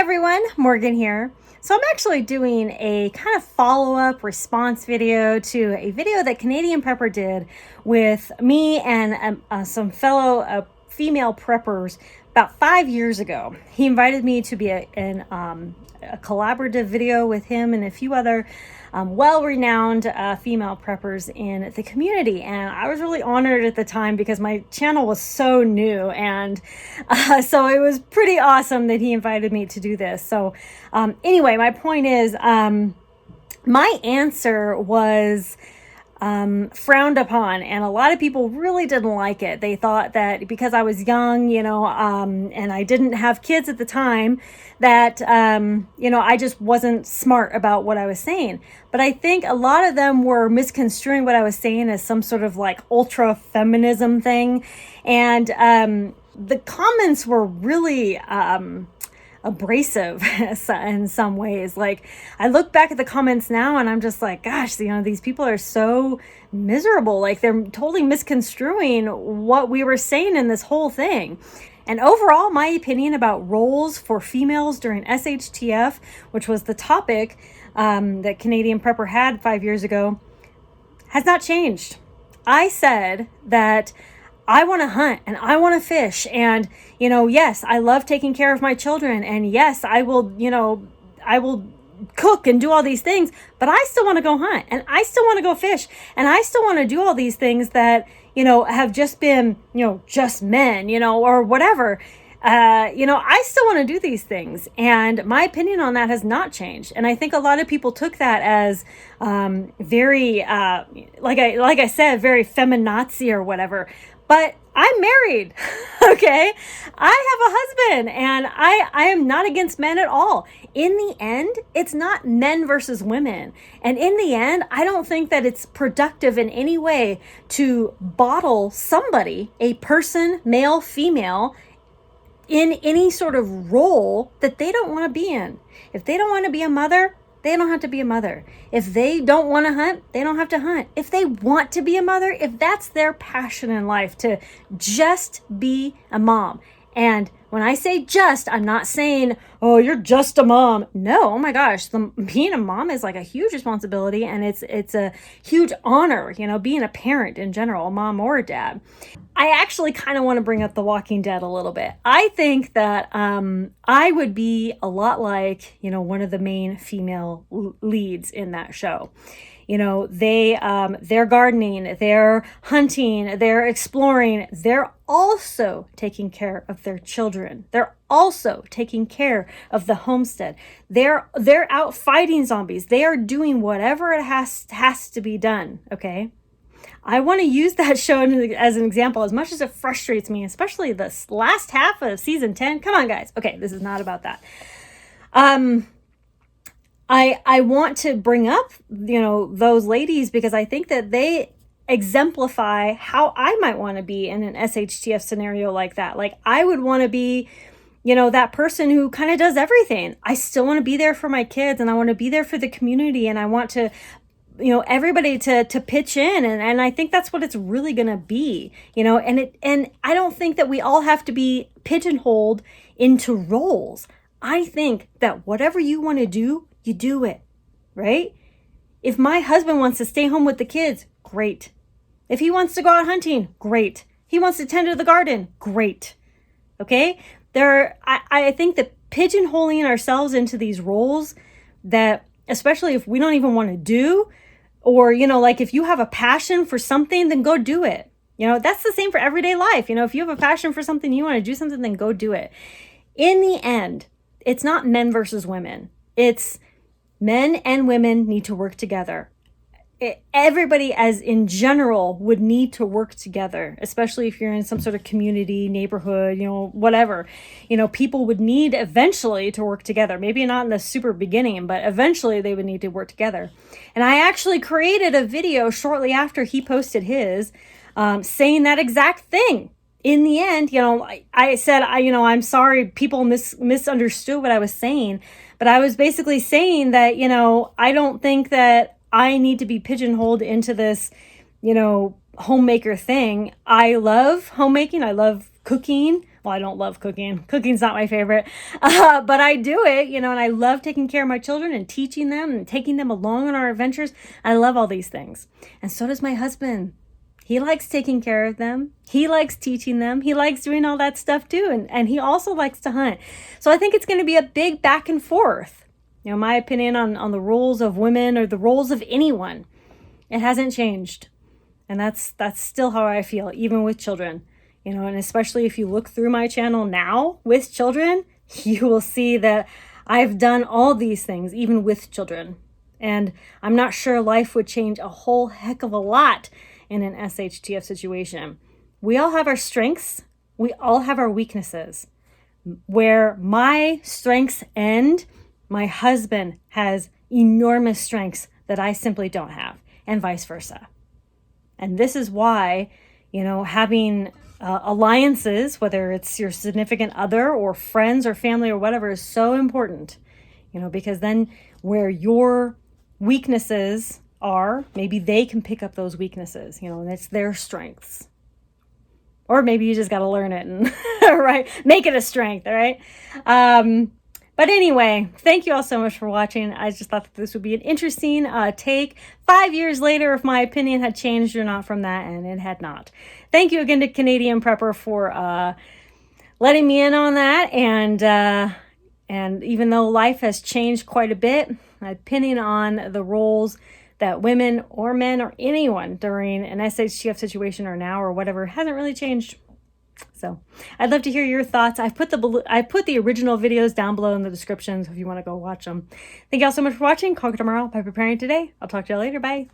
everyone, Morgan here. So I'm actually doing a kind of follow-up response video to a video that Canadian Prepper did with me and some fellow female preppers about 5 years ago. He invited me to be a collaborative video with him and a few other well-renowned female preppers in the community, and I was really honored at the time because my channel was so new, and so it was pretty awesome that he invited me to do this. So anyway, my point is my answer was frowned upon, and a lot of people really didn't like it. They thought that because I was young, and I didn't have kids at the time, that, I just wasn't smart about what I was saying. But I think a lot of them were misconstruing what I was saying as some sort of like ultra feminism thing. And the comments were really abrasive in some ways. Like, I look back at the comments now and I'm just like, gosh, these people are so miserable. Like, they're totally misconstruing what we were saying in this whole thing. And overall, my opinion about roles for females during SHTF, which was the topic that Canadian Prepper had 5 years ago, has not changed. I said that I want to hunt and I want to fish, and yes, I love taking care of my children, and yes, I will cook and do all these things, but I still want to go hunt, and I still want to go fish, and I still want to do all these things that have just been just men, or whatever. I still want to do these things, and my opinion on that has not changed. And I think a lot of people took that as very like I said, very feminazi or whatever. But I'm married, okay? I have a husband, and I am not against men at all. In the end, it's not men versus women. And in the end, I don't think that it's productive in any way to bottle somebody, a person, male, female, in any sort of role that they don't want to be in. If they don't want to be a mother, they don't have to be a mother. If they don't want to hunt, they don't have to hunt. If they want to be a mother, if that's their passion in life, to just be a mom. And when I say just, I'm not saying, oh, you're just a mom. No, oh my gosh, being a mom is like a huge responsibility, and it's a huge honor, being a parent in general, a mom or a dad. I actually kind of want to bring up The Walking Dead a little bit. I think that I would be a lot like, one of the main female leads in that show. They're gardening, they're hunting, they're exploring, they're also taking care of their children. They're also taking care of the homestead. They're out fighting zombies. They are doing whatever it has to be done, okay? I want to use that show as an example, as much as it frustrates me, especially this last half of season 10. Come on, guys. Okay, this is not about that. I want to bring up, those ladies, because I think that they exemplify how I might want to be in an SHTF scenario like that. Like, I would want to be, that person who kind of does everything. I still want to be there for my kids, and I want to be there for the community, and I want to, everybody to pitch in. And I think that's what it's really going to be, and I don't think that we all have to be pigeonholed into roles. I think that whatever you want to do, you do it, right? If my husband wants to stay home with the kids, great. If he wants to go out hunting, great. He wants to tend to the garden, great. Okay? I think that pigeonholing ourselves into these roles, that especially if we don't even want to do, or, like if you have a passion for something, then go do it. That's the same for everyday life. If you have a passion for something, you want to do something, then go do it. In the end, it's not men versus women. It's men and women need to work together. Everybody, as in general, would need to work together, especially if you're in some sort of community, neighborhood, whatever. People would need eventually to work together. Maybe not in the super beginning, but eventually they would need to work together. And I actually created a video shortly after he posted his, saying that exact thing. In the end, I said, I'm sorry, people misunderstood what I was saying, but I was basically saying that, I don't think that I need to be pigeonholed into this, homemaker thing. I love homemaking. I love cooking. Well, I don't love cooking. Cooking's not my favorite, but I do it, and I love taking care of my children and teaching them and taking them along on our adventures. I love all these things. And so does my husband. He likes taking care of them. He likes teaching them. He likes doing all that stuff too. And he also likes to hunt. So I think it's going to be a big back and forth. My opinion on the roles of women or the roles of anyone, it hasn't changed. And that's still how I feel, even with children. And especially if you look through my channel now with children, you will see that I've done all these things, even with children. And I'm not sure life would change a whole heck of a lot in an SHTF situation. We all have our strengths. We all have our weaknesses. Where my strengths end, my husband has enormous strengths that I simply don't have, and vice versa. And this is why, having alliances, whether it's your significant other or friends or family or whatever, is so important, because then where your weaknesses are, maybe they can pick up those weaknesses, and it's their strengths. Or maybe you just got to learn it and right, make it a strength, all right? But anyway, thank you all so much for watching. I just thought that this would be an interesting take 5 years later if my opinion had changed or not from that, and it had not. Thank you again to Canadian Prepper for letting me in on that. And even though life has changed quite a bit, my opinion on the roles that women or men or anyone during an SHTF situation or now or whatever hasn't really changed. So I'd love to hear your thoughts. I put the original videos down below in the description, so if you want to go watch them. Thank you all so much for watching. Conquer tomorrow by preparing today. I'll talk to you later. Bye.